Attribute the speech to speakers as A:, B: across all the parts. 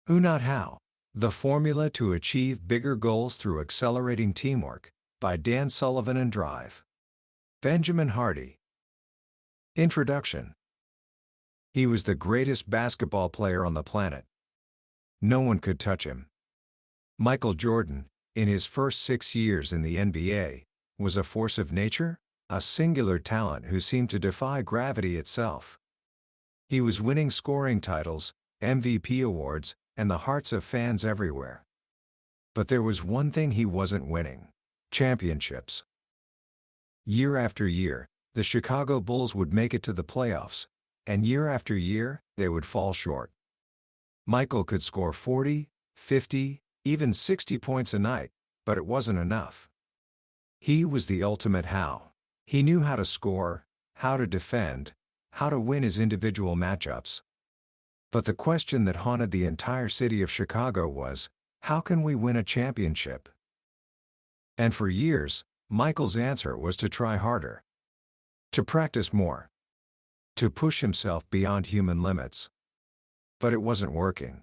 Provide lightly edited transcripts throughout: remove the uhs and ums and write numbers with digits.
A: Who Not How? The Formula to Achieve Bigger Goals Through Accelerating Teamwork, by Dan Sullivan and Drive. Benjamin Hardy. Introduction. He was the greatest basketball player on the planet. No one could touch him. Michael Jordan, in his first 6 years in the NBA, was a force of nature, a singular talent who seemed to defy gravity itself. He was winning scoring titles, MVP awards, and the hearts of fans everywhere. But there was one thing he wasn't winning: championships. Year after year, the Chicago Bulls would make it to the playoffs, and year after year, they would fall short. Michael could score 40, 50, even 60 points a night, but it wasn't enough. He was the ultimate how. He knew how to score, how to defend, how to win his individual matchups. But the question that haunted the entire city of Chicago was, how can we win a championship? And for years, Michael's answer was to try harder, to practice more, to push himself beyond human limits. But it wasn't working.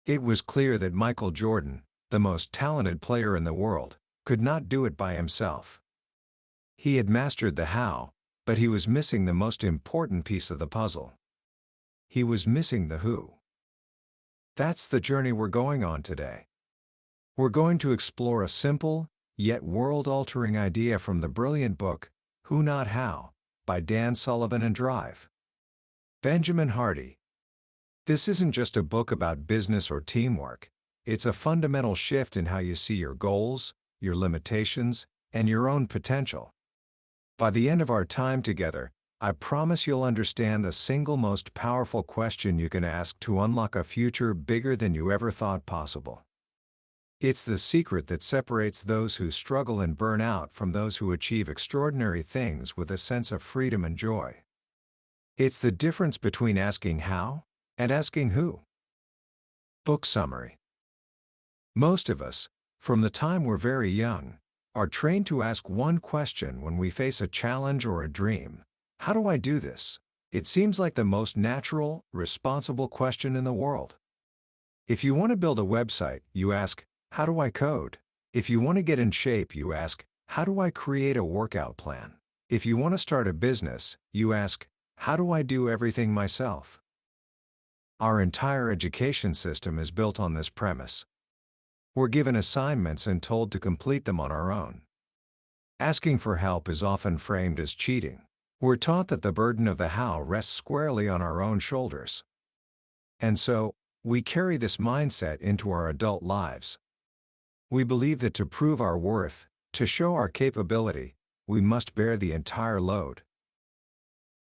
A: It was clear that Michael Jordan, the most talented player in the world, could not do it by himself. He had mastered the how, but he was missing the most important piece of the puzzle. He was missing the who. That's the journey we're going on today. We're going to explore a simple, yet world-altering idea from the brilliant book, Who Not How, by Dan Sullivan and Drive. Benjamin Hardy. This isn't just a book about business or teamwork. It's a fundamental shift in how you see your goals, your limitations, and your own potential. By the end of our time together, I promise you'll understand the single most powerful question you can ask to unlock a future bigger than you ever thought possible. It's the secret that separates those who struggle and burn out from those who achieve extraordinary things with a sense of freedom and joy. It's the difference between asking how and asking who. Book summary. Most of us, from the time we're very young, are trained to ask one question when we face a challenge or a dream: how do I do this? It seems like the most natural, responsible question in the world. If you want to build a website, you ask, how do I code? If you want to get in shape, you ask, how do I create a workout plan? If you want to start a business, you ask, how do I do everything myself? Our entire education system is built on this premise. We're given assignments and told to complete them on our own. Asking for help is often framed as cheating. We're taught that the burden of the how rests squarely on our own shoulders. And so, we carry this mindset into our adult lives. We believe that to prove our worth, to show our capability, we must bear the entire load.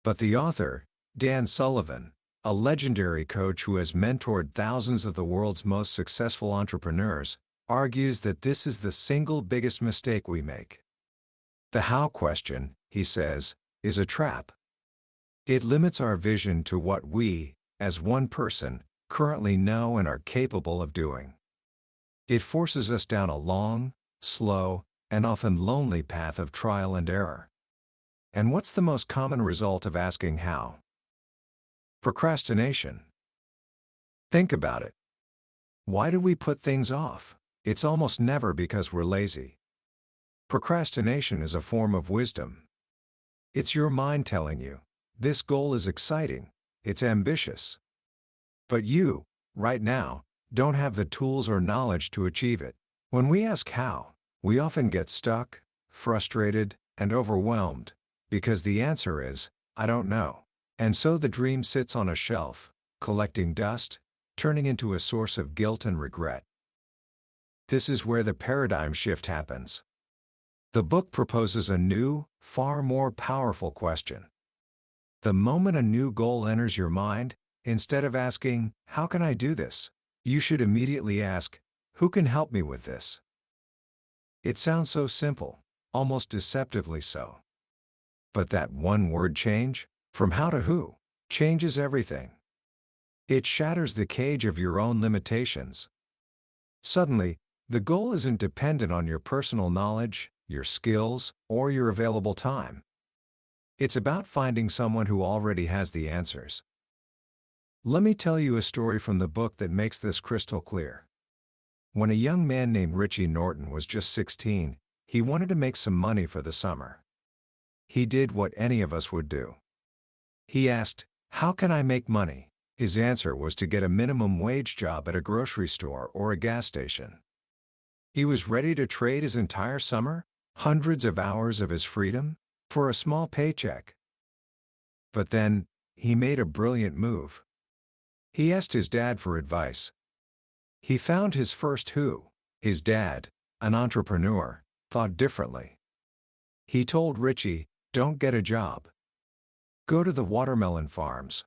A: But the author, Dan Sullivan, a legendary coach who has mentored thousands of the world's most successful entrepreneurs, argues that this is the single biggest mistake we make. The how question, he says, is a trap. It limits our vision to what we, as one person, currently know and are capable of doing. It forces us down a long, slow, and often lonely path of trial and error. And what's the most common result of asking how? Procrastination. Think about it. Why do we put things off? It's almost never because we're lazy. Procrastination is a form of wisdom. It's your mind telling you, this goal is exciting, it's ambitious. But you, right now, don't have the tools or knowledge to achieve it. When we ask how, we often get stuck, frustrated, and overwhelmed, because the answer is, I don't know. And so the dream sits on a shelf, collecting dust, turning into a source of guilt and regret. This is where the paradigm shift happens. The book proposes a new, far more powerful question. The moment a new goal enters your mind, instead of asking, how can I do this? You should immediately ask, who can help me with this? It sounds so simple, almost deceptively so. But that one word change, from how to who, changes everything. It shatters the cage of your own limitations. Suddenly, the goal isn't dependent on your personal knowledge, your skills, or your available time. It's about finding someone who already has the answers. Let me tell you a story from the book that makes this crystal clear. When a young man named Richie Norton was just 16, he wanted to make some money for the summer. He did what any of us would do. He asked, "How can I make money?" His answer was to get a minimum wage job at a grocery store or a gas station. He was ready to trade his entire summer, hundreds of hours of his freedom, for a small paycheck. But then, he made a brilliant move. He asked his dad for advice. He found his first who. His dad, an entrepreneur, thought differently. He told Richie, "Don't get a job. Go to the watermelon farms.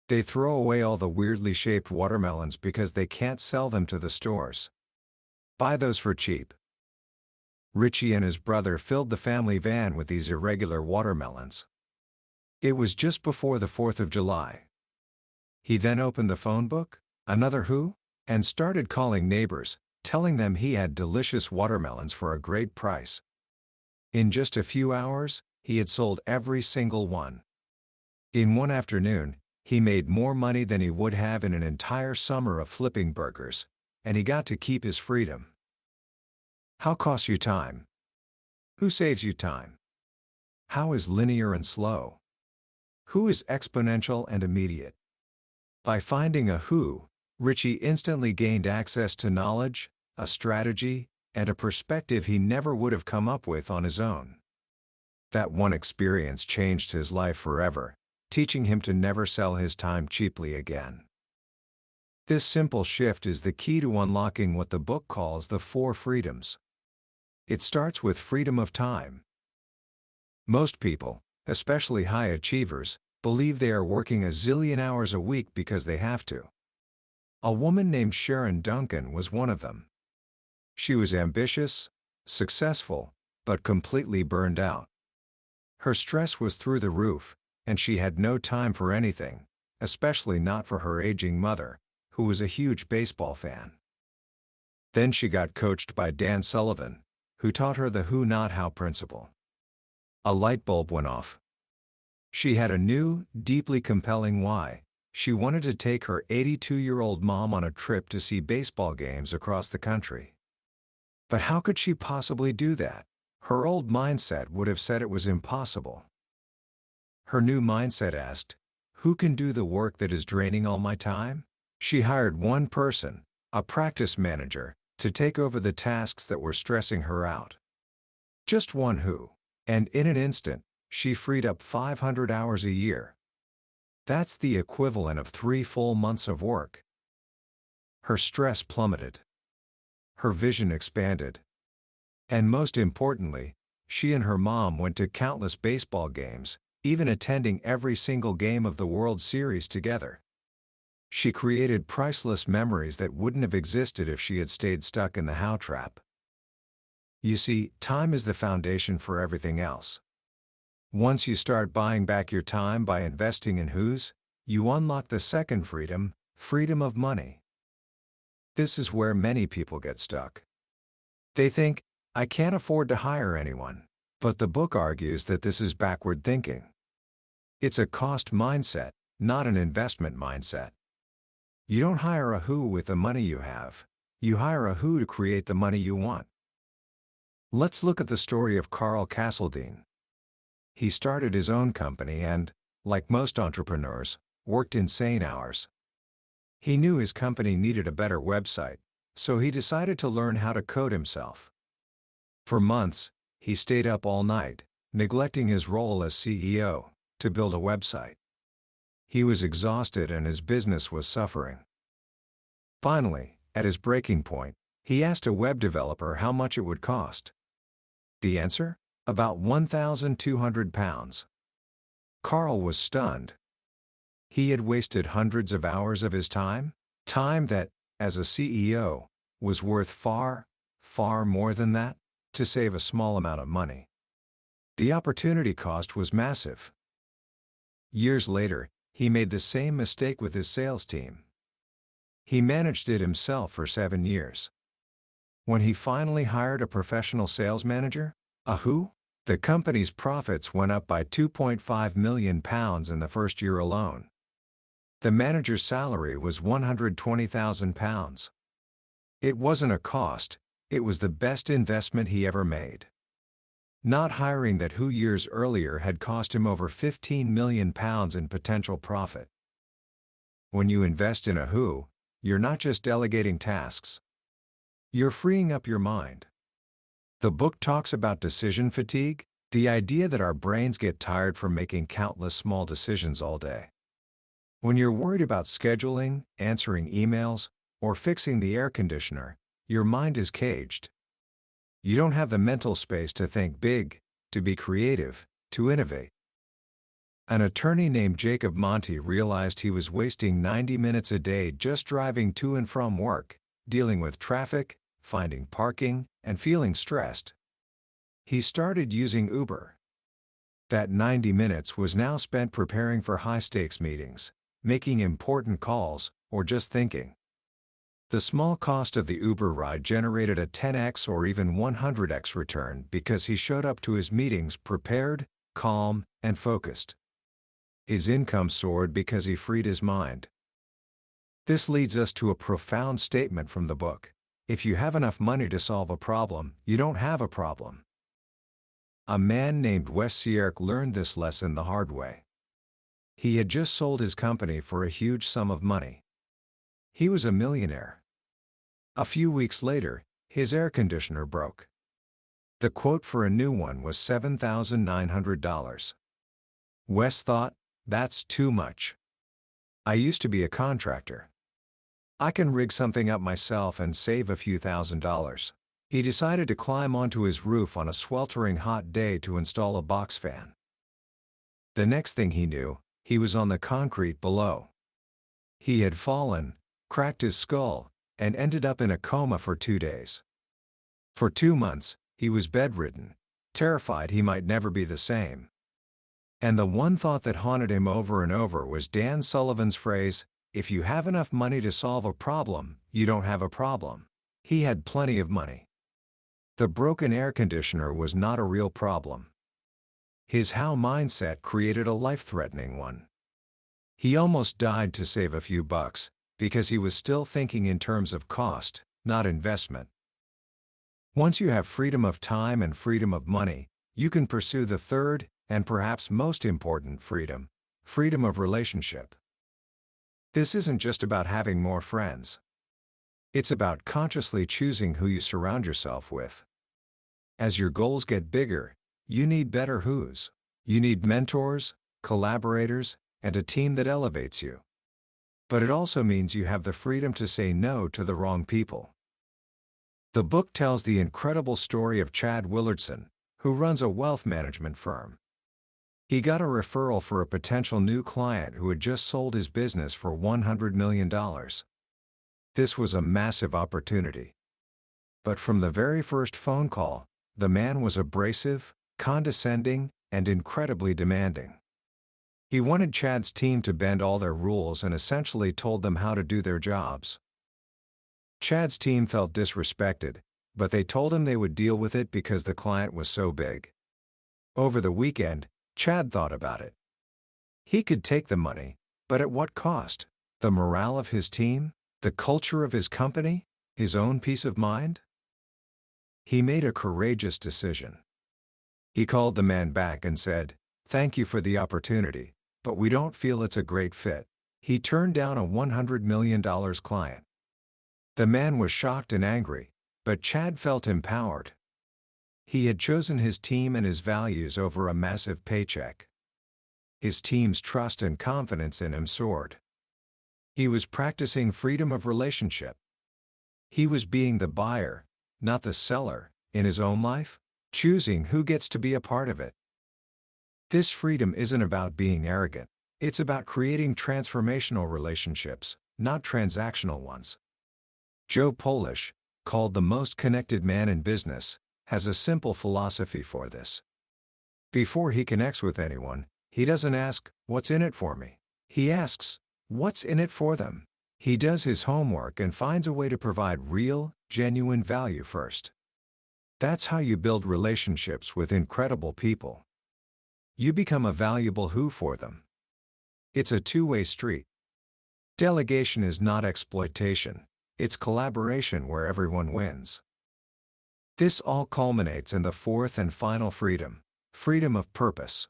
A: They throw away all the weirdly shaped watermelons because they can't sell them to the stores. Buy those for cheap." Richie and his brother filled the family van with these irregular watermelons. It was just before the 4th of July. He then opened the phone book, another who, and started calling neighbors, telling them he had delicious watermelons for a great price. In just a few hours, he had sold every single one. In one afternoon, he made more money than he would have in an entire summer of flipping burgers, and he got to keep his freedom. How costs you time? Who saves you time? How is linear and slow? Who is exponential and immediate? By finding a who, Richie instantly gained access to knowledge, a strategy, and a perspective he never would have come up with on his own. That one experience changed his life forever, teaching him to never sell his time cheaply again. This simple shift is the key to unlocking what the book calls the 4 freedoms. It starts with freedom of time. Most people, especially high achievers, believe they are working a zillion hours a week because they have to. A woman named Sharon Duncan was one of them. She was ambitious, successful, but completely burned out. Her stress was through the roof, and she had no time for anything, especially not for her aging mother, who was a huge baseball fan. Then she got coached by Dan Sullivan, who taught her the who not how principle. A light bulb went off. She had a new, deeply compelling why. She wanted to take her 82-year-old mom on a trip to see baseball games across the country. But how could she possibly do that? Her old mindset would have said it was impossible. Her new mindset asked, "Who can do the work that is draining all my time?" She hired one person, a practice manager, to take over the tasks that were stressing her out. Just one who. And in an instant, she freed up 500 hours a year. That's the equivalent of 3 full months of work. Her stress plummeted. Her vision expanded. And most importantly, she and her mom went to countless baseball games, even attending every single game of the World Series together. She created priceless memories that wouldn't have existed if she had stayed stuck in the how trap. You see, time is the foundation for everything else. Once you start buying back your time by investing in whos, you unlock the second freedom, freedom of money. This is where many people get stuck. They think, "I can't afford to hire anyone." But the book argues that this is backward thinking. It's a cost mindset, not an investment mindset. You don't hire a who with the money you have. You hire a who to create the money you want. Let's look at the story of Carl Castledine. He started his own company and, like most entrepreneurs, worked insane hours. He knew his company needed a better website, so he decided to learn how to code himself. For months, he stayed up all night, neglecting his role as CEO, to build a website. He was exhausted and his business was suffering. Finally, at his breaking point, he asked a web developer how much it would cost. The answer? About £1,200. Carl was stunned. He had wasted hundreds of hours of his time that, as a CEO, was worth far, far more than that, to save a small amount of money. The opportunity cost was massive. Years later, he made the same mistake with his sales team. He managed it himself for 7 years. When he finally hired a professional sales manager, a who, the company's profits went up by £2.5 million in the first year alone. The manager's salary was £120,000. It wasn't a cost, it was the best investment he ever made. Not hiring that who years earlier had cost him over £15 million in potential profit. When you invest in a who, you're not just delegating tasks. You're freeing up your mind. The book talks about decision fatigue, the idea that our brains get tired from making countless small decisions all day. When you're worried about scheduling, answering emails, or fixing the air conditioner, your mind is caged. You don't have the mental space to think big, to be creative, to innovate. An attorney named Jacob Monty realized he was wasting 90 minutes a day just driving to and from work, dealing with traffic, finding parking, and feeling stressed. He started using Uber. That 90 minutes was now spent preparing for high-stakes meetings, making important calls, or just thinking. The small cost of the Uber ride generated a 10x or even 100x return because he showed up to his meetings prepared, calm, and focused. His income soared because he freed his mind. This leads us to a profound statement from the book. If you have enough money to solve a problem, you don't have a problem. A man named Wes Sierk learned this lesson the hard way. He had just sold his company for a huge sum of money. He was a millionaire. A few weeks later, his air conditioner broke. The quote for a new one was $7,900. Wes thought, "That's too much. I used to be a contractor. I can rig something up myself and save a few $1,000s." He decided to climb onto his roof on a sweltering hot day to install a box fan. The next thing he knew, he was on the concrete below. He had fallen, cracked his skull, and ended up in a coma for 2 days. For 2 months, he was bedridden, terrified he might never be the same. And the one thought that haunted him over and over was Dan Sullivan's phrase, "If you have enough money to solve a problem, you don't have a problem." He had plenty of money. The broken air conditioner was not a real problem. His how mindset created a life-threatening one. He almost died to save a few bucks, because he was still thinking in terms of cost, not investment. Once you have freedom of time and freedom of money, you can pursue the third, and perhaps most important freedom of relationship. This isn't just about having more friends. It's about consciously choosing who you surround yourself with. As your goals get bigger, you need better who's. You need mentors, collaborators, and a team that elevates you. But it also means you have the freedom to say no to the wrong people. The book tells the incredible story of Chad Willardson, who runs a wealth management firm. He got a referral for a potential new client who had just sold his business for $100 million. This was a massive opportunity. But from the very first phone call, the man was abrasive, condescending, and incredibly demanding. He wanted Chad's team to bend all their rules and essentially told them how to do their jobs. Chad's team felt disrespected, but they told him they would deal with it because the client was so big. Over the weekend, Chad thought about it. He could take the money, but at what cost? The morale of his team? The culture of his company? His own peace of mind? He made a courageous decision. He called the man back and said, "Thank you for the opportunity, but we don't feel it's a great fit." He turned down a $100 million client. The man was shocked and angry, but Chad felt empowered. He had chosen his team and his values over a massive paycheck. His team's trust and confidence in him soared. He was practicing freedom of relationship. He was being the buyer, not the seller, in his own life, choosing who gets to be a part of it. This freedom isn't about being arrogant. It's about creating transformational relationships, not transactional ones. Joe Polish, called the most connected man in business, has a simple philosophy for this. Before he connects with anyone, he doesn't ask, "What's in it for me?" He asks, "What's in it for them?" He does his homework and finds a way to provide real, genuine value first. That's how you build relationships with incredible people. You become a valuable who for them. It's a two-way street. Delegation is not exploitation, it's collaboration where everyone wins. This all culminates in the fourth and final freedom, freedom of purpose.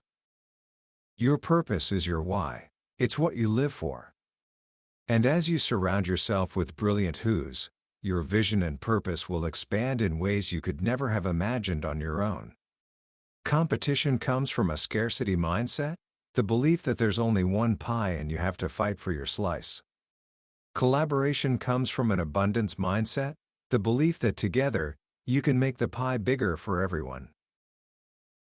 A: Your purpose is your why. It's what you live for. And as you surround yourself with brilliant whos, your vision and purpose will expand in ways you could never have imagined on your own. Competition comes from a scarcity mindset, the belief that there's only one pie and you have to fight for your slice. Collaboration comes from an abundance mindset, the belief that together, you can make the pie bigger for everyone.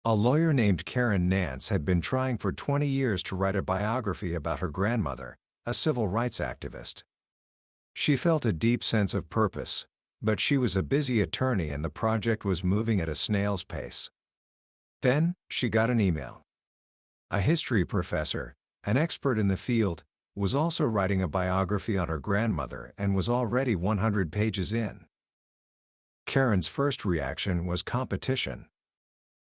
A: A lawyer named Karen Nance had been trying for 20 years to write a biography about her grandmother, a civil rights activist. She felt a deep sense of purpose, but she was a busy attorney and the project was moving at a snail's pace. Then, she got an email. A history professor, an expert in the field, was also writing a biography on her grandmother and was already 100 pages in. Karen's first reaction was competition.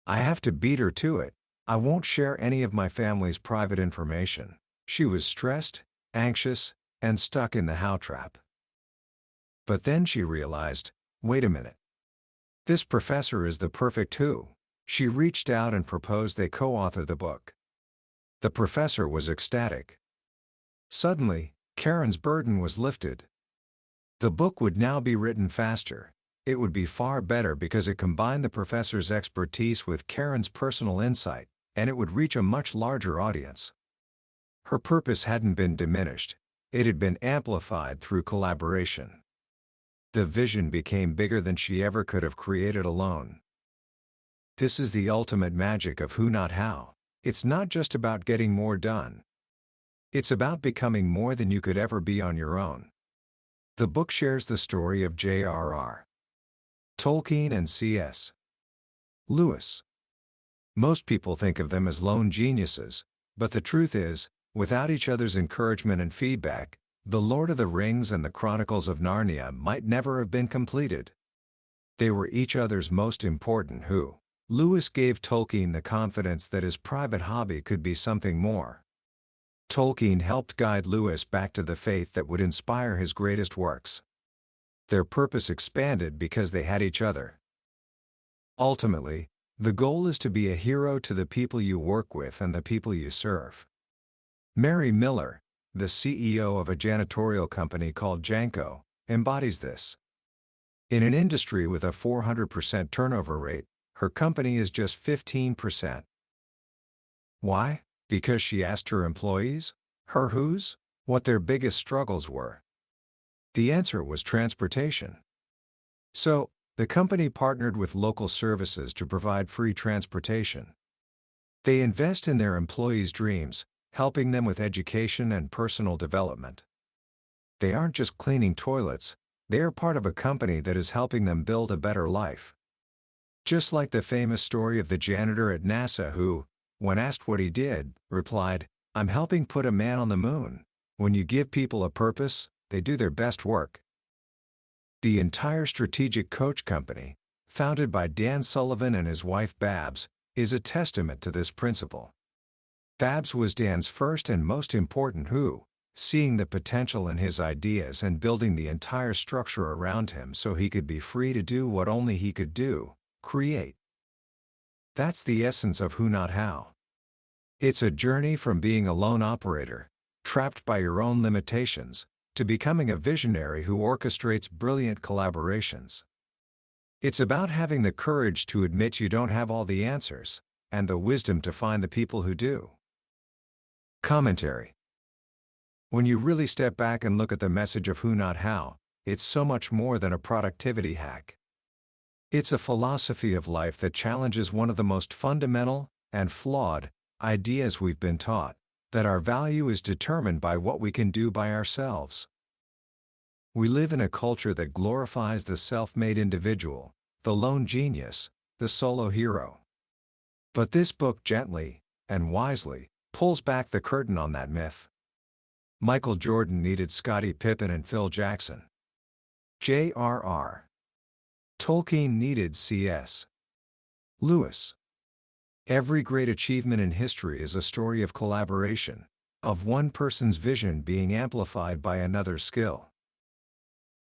A: I have to beat her to it. I won't share any of my family's private information. She was stressed, anxious, and stuck in the how trap. But then she realized, wait a minute. This professor is the perfect who. She reached out and proposed they co-author the book. The professor was ecstatic. Suddenly, Karen's burden was lifted. The book would now be written faster. It would be far better because it combined the professor's expertise with Karen's personal insight, and it would reach a much larger audience. Her purpose hadn't been diminished. It had been amplified through collaboration. The vision became bigger than she ever could have created alone. This is the ultimate magic of who not how. It's not just about getting more done. It's about becoming more than you could ever be on your own. The book shares the story of J.R.R. Tolkien and C.S. Lewis. Most people think of them as lone geniuses, but the truth is, without each other's encouragement and feedback, The Lord of the Rings and the Chronicles of Narnia might never have been completed. They were each other's most important who. Lewis gave Tolkien the confidence that his private hobby could be something more. Tolkien helped guide Lewis back to the faith that would inspire his greatest works. Their purpose expanded because they had each other. Ultimately, the goal is to be a hero to the people you work with and the people you serve. Mary Miller, the CEO of a janitorial company called Janko, embodies this. In an industry with a 400% turnover rate, her company is just 15%. Why? Because she asked her employees, her whos, what their biggest struggles were. The answer was transportation. So, the company partnered with local services to provide free transportation. They invest in their employees' dreams, helping them with education and personal development. They aren't just cleaning toilets, they are part of a company that is helping them build a better life. Just like the famous story of the janitor at NASA who, when asked what he did, replied, "I'm helping put a man on the moon." When you give people a purpose, they do their best work. The entire Strategic Coach Company, founded by Dan Sullivan and his wife Babs, is a testament to this principle. Babs was Dan's first and most important who, seeing the potential in his ideas and building the entire structure around him so he could be free to do what only he could do, create. That's the essence of who not how. It's a journey from being a lone operator, trapped by your own limitations, to becoming a visionary who orchestrates brilliant collaborations. It's about having the courage to admit you don't have all the answers, and the wisdom to find the people who do. Commentary. When you really step back and look at the message of who not how, it's so much more than a productivity hack. It's a philosophy of life that challenges one of the most fundamental, and flawed, ideas we've been taught, that our value is determined by what we can do by ourselves. We live in a culture that glorifies the self-made individual, the lone genius, the solo hero. But this book gently, and wisely, pulls back the curtain on that myth. Michael Jordan needed Scottie Pippen and Phil Jackson. J.R.R. Tolkien needed C.S. Lewis. Every great achievement in history is a story of collaboration, of one person's vision being amplified by another's skill.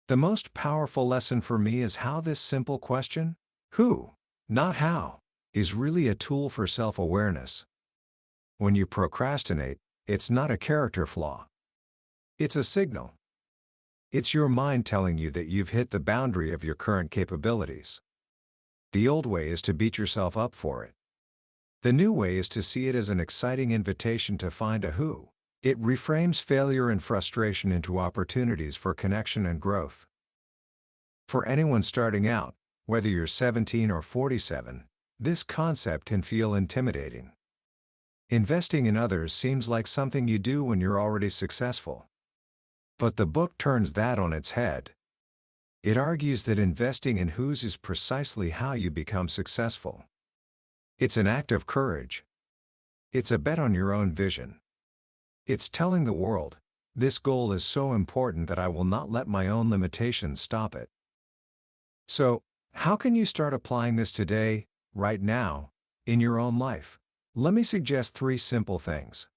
A: The most powerful lesson for me is how this simple question, who, not how, is really a tool for self-awareness. When you procrastinate, it's not a character flaw. It's a signal. It's your mind telling you that you've hit the boundary of your current capabilities. The old way is to beat yourself up for it. The new way is to see it as an exciting invitation to find a who. It reframes failure and frustration into opportunities for connection and growth. For anyone starting out, whether you're 17 or 47, this concept can feel intimidating. Investing in others seems like something you do when you're already successful. But the book turns that on its head. It argues that investing in whos is precisely how you become successful. It's an act of courage. It's a bet on your own vision. It's telling the world, this goal is so important that I will not let my own limitations stop it. So, how can you start applying this today, right now, in your own life? Let me suggest 3 simple things.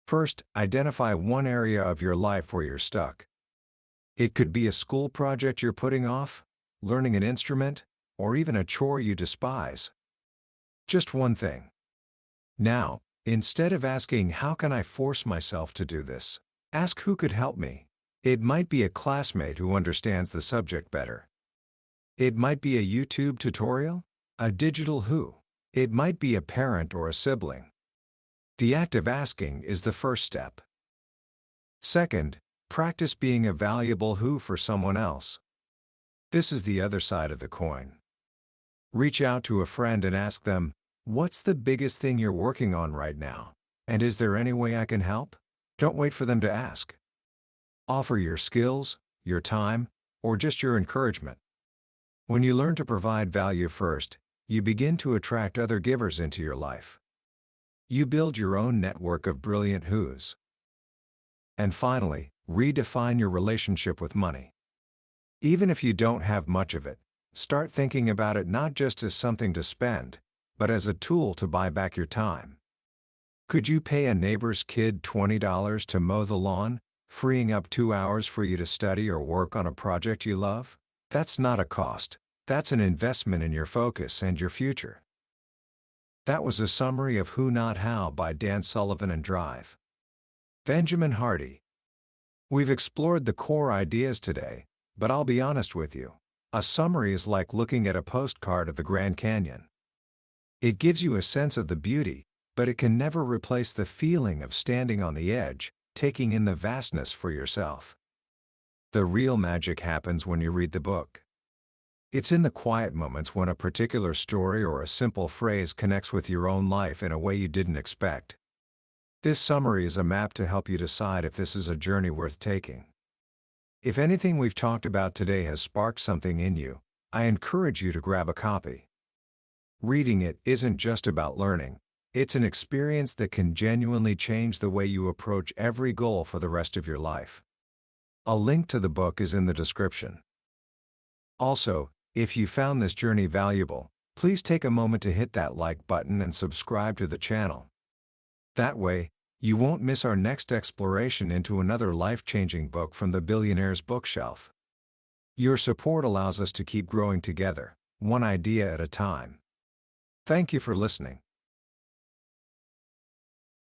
A: First, identify one area of your life where you're stuck. It could be a school project you're putting off, learning an instrument, or even a chore you despise. Just one thing. Now, instead of asking how can I force myself to do this, ask who could help me. It might be a classmate who understands the subject better. It might be a YouTube tutorial, a digital who. It might be a parent or a sibling. The act of asking is the first step. Second, practice being a valuable who for someone else. This is the other side of the coin. Reach out to a friend and ask them, what's the biggest thing you're working on right now? And is there any way I can help? Don't wait for them to ask. Offer your skills, your time, or just your encouragement. When you learn to provide value first, you begin to attract other givers into your life. You build your own network of brilliant whos. And finally, redefine your relationship with money. Even if you don't have much of it, start thinking about it not just as something to spend, but as a tool to buy back your time. Could you pay a neighbor's kid $20 to mow the lawn, freeing up 2 hours for you to study or work on a project you love? That's not a cost. That's an investment in your focus and your future. That was a summary of Who Not How by Dan Sullivan and Drive. Benjamin Hardy. We've explored the core ideas today, but I'll be honest with you. A summary is like looking at a postcard of the Grand Canyon. It gives you a sense of the beauty, but it can never replace the feeling of standing on the edge, taking in the vastness for yourself. The real magic happens when you read the book. It's in the quiet moments when a particular story or a simple phrase connects with your own life in a way you didn't expect. This summary is a map to help you decide if this is a journey worth taking. If anything we've talked about today has sparked something in you, I encourage you to grab a copy. Reading it isn't just about learning, it's an experience that can genuinely change the way you approach every goal for the rest of your life. A link to the book is in the description. Also, if you found this journey valuable, please take a moment to hit that like button and subscribe to the channel. That way, you won't miss our next exploration into another life-changing book from the billionaire's bookshelf. Your support allows us to keep growing together, one idea at a time. Thank you for listening.